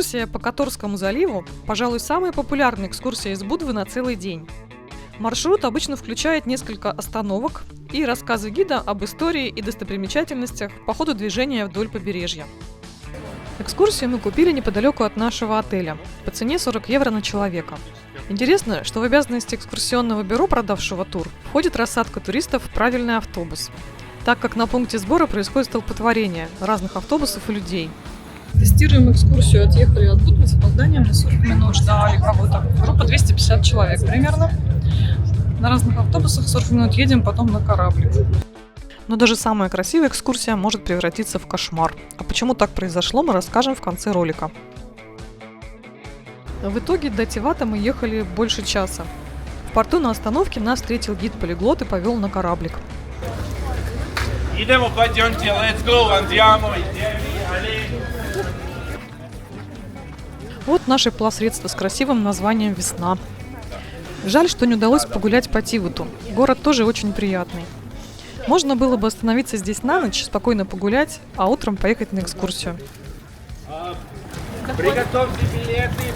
Экскурсия по Которскому заливу – пожалуй, самая популярная экскурсия из Будвы на целый день. Маршрут обычно включает несколько остановок и рассказы гида об истории и достопримечательностях по ходу движения вдоль побережья. Экскурсию мы купили неподалеку от нашего отеля по цене 40 евро на человека. Интересно, что в обязанности экскурсионного бюро, продавшего тур, входит рассадка туристов в правильный автобус, так как на пункте сбора происходит столпотворение разных автобусов и людей. Тестируем экскурсию, отъехали от Будвы с опозданием на 40 минут, ждали кого-то. Группа 250 человек примерно. На разных автобусах 40 минут едем, потом на кораблик. Но даже самая красивая экскурсия может превратиться в кошмар. А почему так произошло, мы расскажем в конце ролика. В итоге до Тивата мы ехали больше часа. В порту на остановке нас встретил гид-полиглот и повел на кораблик. Вот наше плавсредство с красивым названием «Весна». Жаль, что не удалось погулять по Тивату. Город тоже очень приятный. Можно было бы остановиться здесь на ночь, спокойно погулять, а утром поехать на экскурсию. Приготовьте билеты.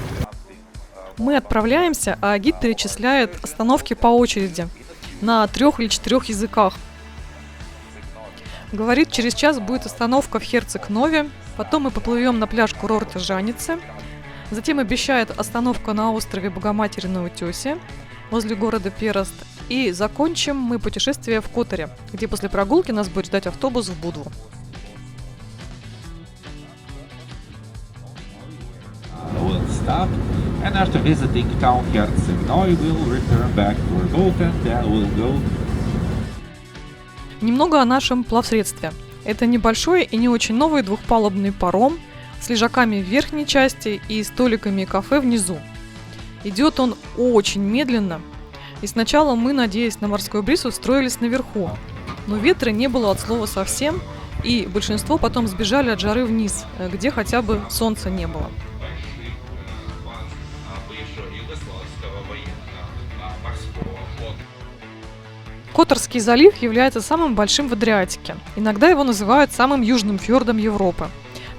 Мы отправляемся, а гид перечисляет остановки по очереди на 3 или 4 языках. Говорит, через час будет остановка в Херцег-Нове, потом мы поплывем на пляж курорта Жанице, затем обещает остановка на острове Богоматери на Утесе, возле города Перест, и закончим мы путешествие в Которе, где после прогулки нас будет ждать автобус в Будву. And after visiting town Herceg-Novi, we'll return back to our boat and then we'll go. Немного о нашем плавсредстве. Это небольшой и не очень новый двухпалубный паром с лежаками в верхней части и столиками и кафе внизу. Идет он очень медленно, и сначала мы, надеясь на морской бриз, устроились наверху. Но ветра не было от слова совсем, и большинство потом сбежали от жары вниз, где хотя бы солнца не было. Которский залив является самым большим в Адриатике. Иногда его называют самым южным фьордом Европы.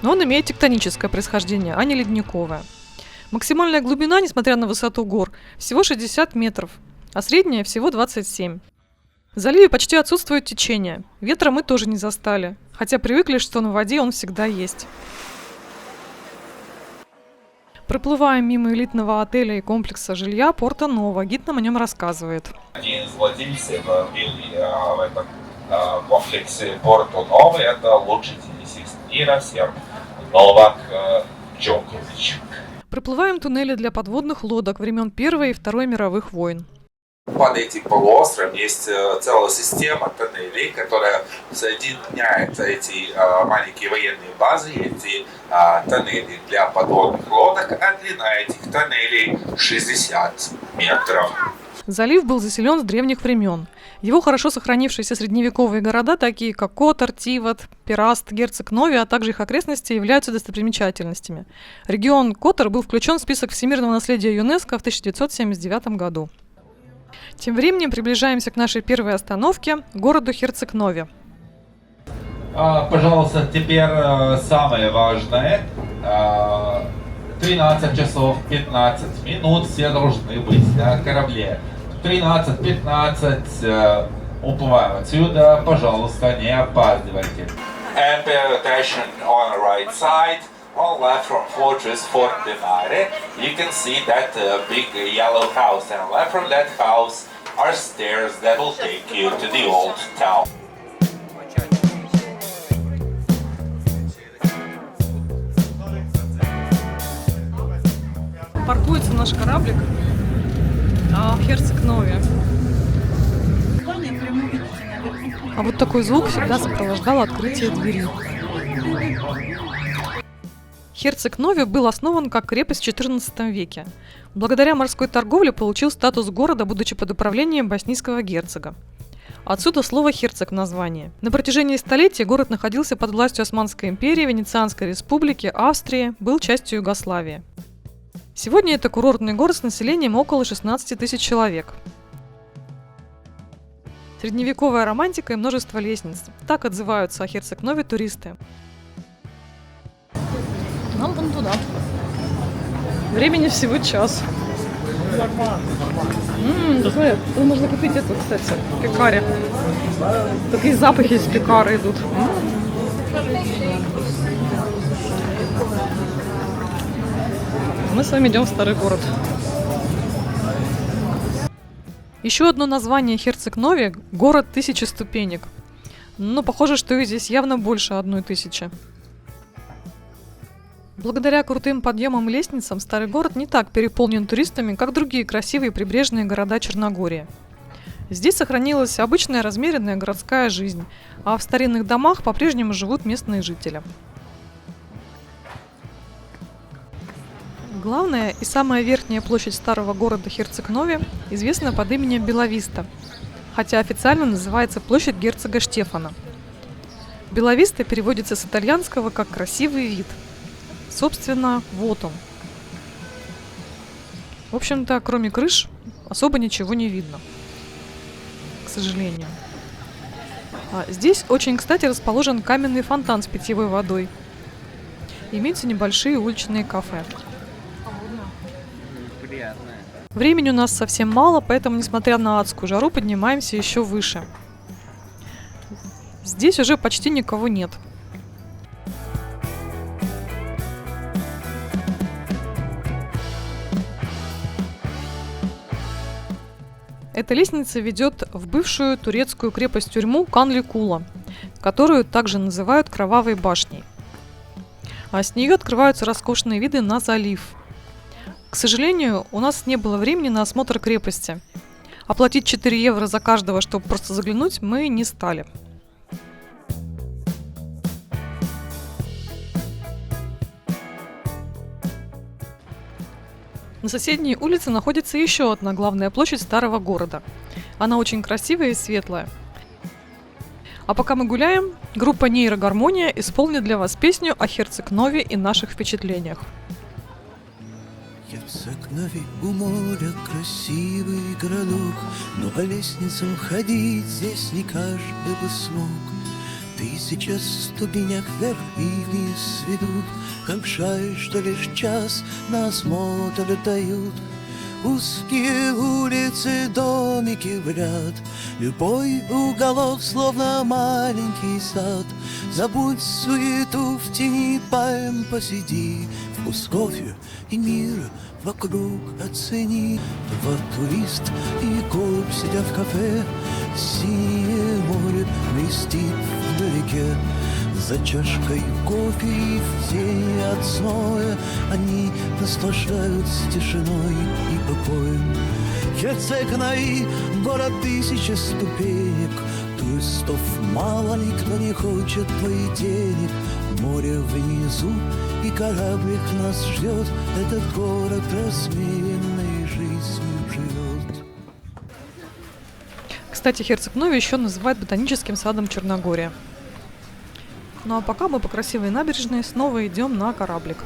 Но он имеет тектоническое происхождение, а не ледниковое. Максимальная глубина, несмотря на высоту гор, всего 60 метров, а средняя всего 27. В заливе почти отсутствует течение. Ветра мы тоже не застали, хотя привыкли, что на воде он всегда есть. Проплываем мимо элитного отеля и комплекса жилья Порто Ново. Гид нам о нем рассказывает. Один из владельцев был в этом комплексе Порто Ново. Это лучший теннисист мира, серб Новак Джокович. Проплываем туннели для подводных лодок времен Первой и Второй мировых войн. Под этим полуостровом есть целая система тоннелей, которая соединяет эти маленькие военные базы, эти тоннели для подводных лодок, а длина этих тоннелей 60 метров. Залив был заселен с древних времен. Его хорошо сохранившиеся средневековые города, такие как Котор, Тиват, Пераст, Херцег-Нови, а также их окрестности, являются достопримечательностями. Регион Котор был включен в список всемирного наследия ЮНЕСКО в 1979 году. Тем временем приближаемся к нашей первой остановке, городу Херцег-Нови. Пожалуйста, теперь самое важное. 13 часов 15 минут все должны быть на корабле. 13:15 уплываем отсюда, пожалуйста, не опаздывайте. And pay attention on the right side. On left from Fortress Fortinare, you can see that big yellow house, and left from that house are stairs that will take you to the old town. Паркуется наш кораблик в Херцег-Нови. А вот такой звук всегда сопровождал открытие двери. Херцег-Нови был основан как крепость в XIV веке. Благодаря морской торговле получил статус города, будучи под управлением боснийского герцога. Отсюда слово «херцог» в названии. На протяжении столетий город находился под властью Османской империи, Венецианской республики, Австрии, был частью Югославии. Сегодня это курортный город с населением около 16 тысяч человек. Средневековая романтика и множество лестниц. Так отзываются о Херцег-Нови туристы. Нам вон туда. Времени всего час. Смотри, тут можно купить эту, кстати, пекари. Такие запахи из пекары идут. Мы с вами идем в старый город. Еще одно название Херцег-Нови – город 1000 ступенек. Но похоже, что их здесь явно больше 1000. Благодаря крутым подъемам и лестницам старый город не так переполнен туристами, как другие красивые прибрежные города Черногории. Здесь сохранилась обычная размеренная городская жизнь, а в старинных домах по-прежнему живут местные жители. Главная и самая верхняя площадь старого города Херцег-Нови известна под именем Беловиста, хотя официально называется площадь герцога Штефана. Беловиста переводится с итальянского как «красивый вид». Собственно, вот он. В общем-то, кроме крыш, особо ничего не видно, к сожалению. Здесь очень, кстати, расположен каменный фонтан с питьевой водой. Имеются небольшие уличные кафе. Времени у нас совсем мало, поэтому, несмотря на адскую жару, поднимаемся еще выше. Здесь уже почти никого нет. Эта лестница ведет в бывшую турецкую крепость-тюрьму Канли-Кула, которую также называют Кровавой башней. А с нее открываются роскошные виды на залив. К сожалению, у нас не было времени на осмотр крепости. Оплатить 4 евро за каждого, чтобы просто заглянуть, мы не стали. На соседней улице находится еще одна главная площадь старого города. Она очень красивая и светлая. А пока мы гуляем, группа «Нейрогармония» исполнит для вас песню о Херцег-Нови и наших впечатлениях. Херцег-Нови у моря красивый городок, но по лестницам ходить здесь не каждый бы смог. 1000 ступенек вверх и вниз ведут, как жаль, что лишь час на осмотр дают. Узкие улицы, домики в ряд, любой уголок словно маленький сад. Забудь суету, в тени пальм посиди, вкус кофе и мир вокруг оцени. Два турист и голубь сидят в кафе, синее море блестит вдалеке. За чашкой кофе и в тени от зноя они наслаждаются тишиной и покоем. Херцег-Нови, город 1000 ступенек, туристов мало, никто не хочет твоих денег. Море внизу и кораблик нас ждет, этот город размеренной жизнью живет. Кстати, Херцег-Нови еще называют ботаническим садом Черногории. Ну а пока мы по красивой набережной снова идем на кораблик.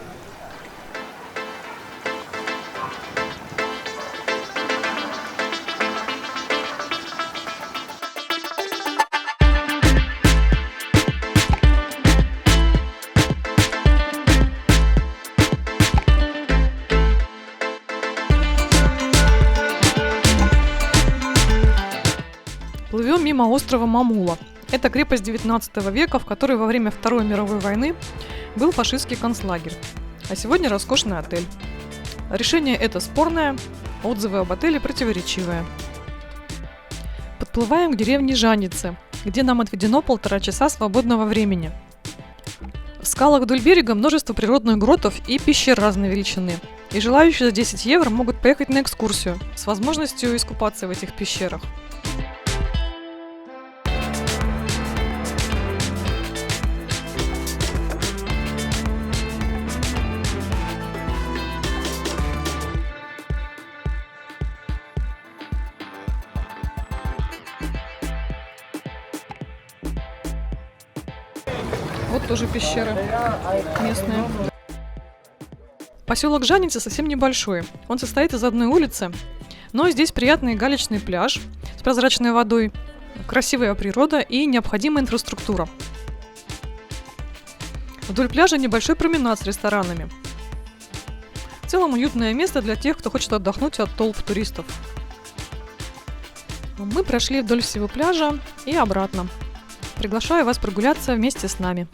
Плывем мимо острова Мамула. Это крепость 19 века, в которой во время Второй мировой войны был фашистский концлагерь, а сегодня роскошный отель. Решение это спорное, отзывы об отеле противоречивые. Подплываем к деревне Жаницы, где нам отведено 1,5 часа свободного времени. В скалах вдоль берега множество природных гротов и пещер разной величины, и желающие за 10 евро могут поехать на экскурсию с возможностью искупаться в этих пещерах. Вот тоже пещеры местные. Поселок Жаница совсем небольшой. Он состоит из одной улицы, но здесь приятный галечный пляж с прозрачной водой, красивая природа и необходимая инфраструктура. Вдоль пляжа небольшой променад с ресторанами. целом уютное место для тех, кто хочет отдохнуть от толп туристов. Мы прошли вдоль всего пляжа и обратно. Приглашаю вас прогуляться вместе с нами.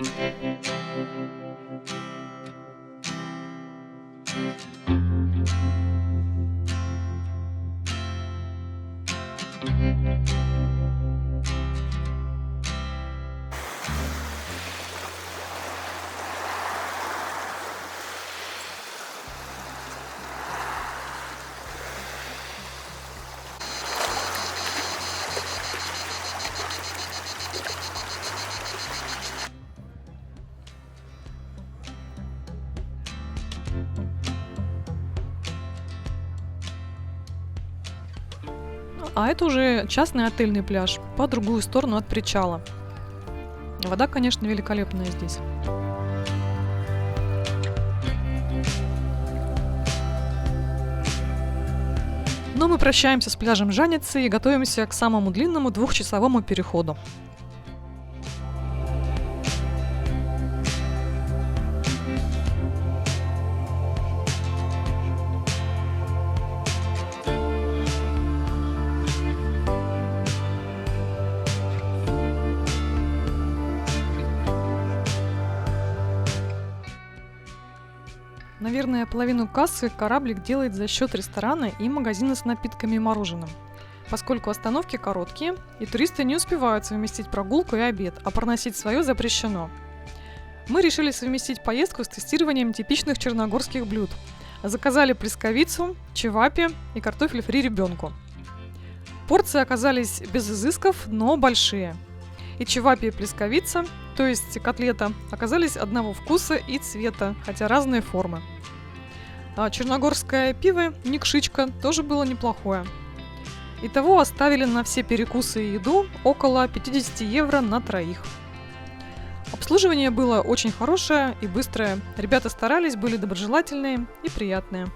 А это уже частный отельный пляж, по другую сторону от причала. Вода, конечно, великолепная здесь. Но мы прощаемся с пляжем Жаницы и готовимся к самому длинному 2-часовому переходу. Наверное, половину кассы кораблик делает за счет ресторана и магазина с напитками и мороженым, поскольку остановки короткие, и туристы не успевают совместить прогулку и обед, а проносить свое запрещено. Мы решили совместить поездку с тестированием типичных черногорских блюд. Заказали плесковицу, чевапи и картофель фри ребенку. Порции оказались без изысков, но большие. И чевапи и плесковица, то есть котлета, оказались одного вкуса и цвета, хотя разные формы. А черногорское пиво Никшичка тоже было неплохое. Итого оставили на все перекусы и еду около 50 евро на троих. Обслуживание было очень хорошее и быстрое. Ребята старались, были доброжелательные и приятные.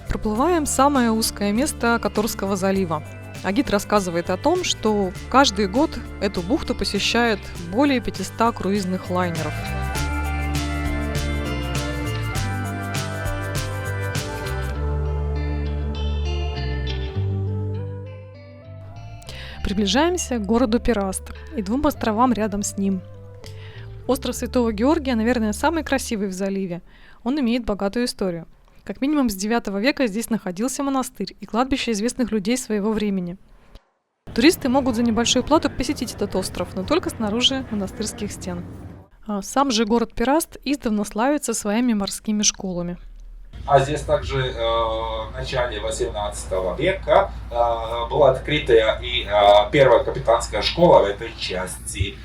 Проплываем самое узкое место Которского залива. А гид рассказывает о том, что каждый год эту бухту посещает более 500 круизных лайнеров. Приближаемся к городу Пираст и 2 островам рядом с ним. Остров Святого Георгия, наверное, самый красивый в заливе. Он имеет богатую историю. Как минимум с 9 века здесь находился монастырь и кладбище известных людей своего времени. Туристы могут за небольшую плату посетить этот остров, но только снаружи монастырских стен. Сам же город Пираст издавна славится своими морскими школами. А здесь также в начале 18 века была открыта и первая капитанская школа в этой части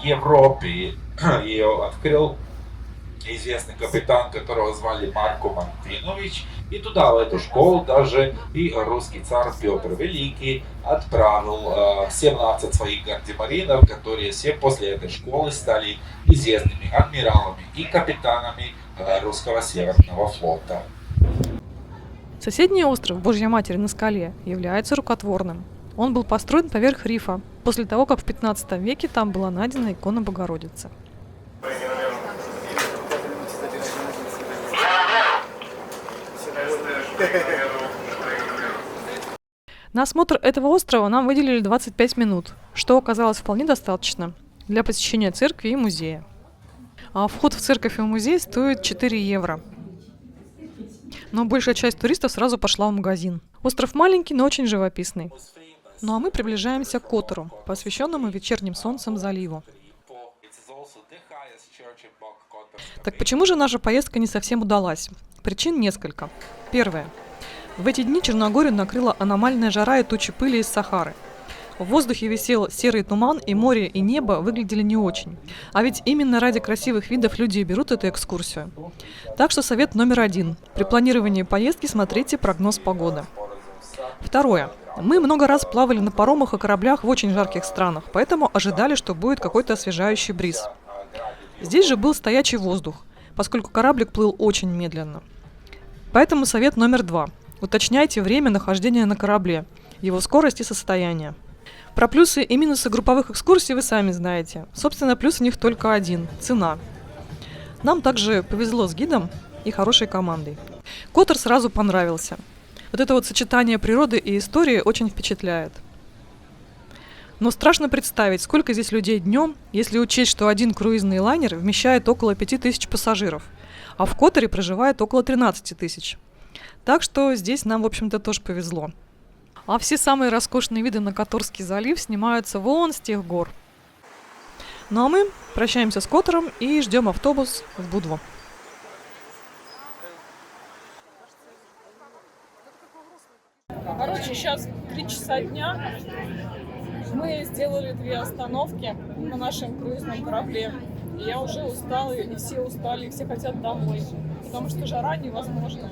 Европы. Ее открыл известный капитан, которого звали Марко Мартинович. И туда, в эту школу, даже и русский царь Петр Великий отправил 17 своих гардемаринов, которые все после этой школы стали известными адмиралами и капитанами русского Северного флота. Соседний остров Божья Матерь на скале является рукотворным. Он был построен поверх рифа, после того, как в 15 веке там была найдена икона Богородицы. На осмотр этого острова нам выделили 25 минут, что оказалось вполне достаточно для посещения церкви и музея. А вход в церковь и музей стоит 4 евро. Но большая часть туристов сразу пошла в магазин. Остров маленький, но очень живописный. Ну а мы приближаемся к Котору, посвященному вечерним солнцем заливу. Так почему же наша поездка не совсем удалась? Причин несколько. Первое. В эти дни Черногорию накрыла аномальная жара и тучи пыли из Сахары. В воздухе висел серый туман, и море, и небо выглядели не очень. А ведь именно ради красивых видов люди и берут эту экскурсию. Так что совет номер 1. При планировании поездки смотрите прогноз погоды. Второе. Мы много раз плавали на паромах и кораблях в очень жарких странах, поэтому ожидали, что будет какой-то освежающий бриз. Здесь же был стоячий воздух, поскольку кораблик плыл очень медленно. Поэтому совет номер 2. Уточняйте время нахождения на корабле, его скорость и состояние. Про плюсы и минусы групповых экскурсий вы сами знаете. Собственно, плюс у них только один – цена. Нам также повезло с гидом и хорошей командой. Котор сразу понравился. Вот это вот сочетание природы и истории очень впечатляет. Но страшно представить, сколько здесь людей днем, если учесть, что один круизный лайнер вмещает около 5000 пассажиров, а в Которе проживает около 13 тысяч. Так что здесь нам, в общем-то, тоже повезло. А все самые роскошные виды на Которский залив снимаются вон с тех гор. Ну а мы прощаемся с Котором и ждем автобус в Будву. Короче, сейчас 3 часа дня. Мы сделали 2 остановки на нашем круизном корабле. И я уже устала, и все устали, и все хотят домой. Потому что жара невозможна.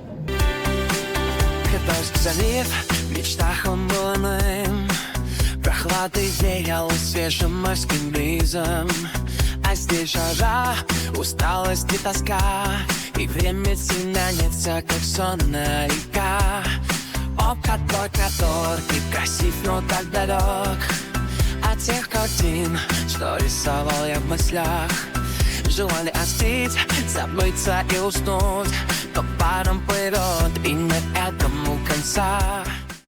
Которский залив, в мечтах он был иным. Прохладой веял свежим морским бризом. А здесь жара, усталость и тоска. И время тянется, как сонная река. Об твой Котор, ты красив, но так далек от тех картин, что рисовал я в мыслях. Желание остыть, забыться и уснуть, но паром плывет, и нет этому конца.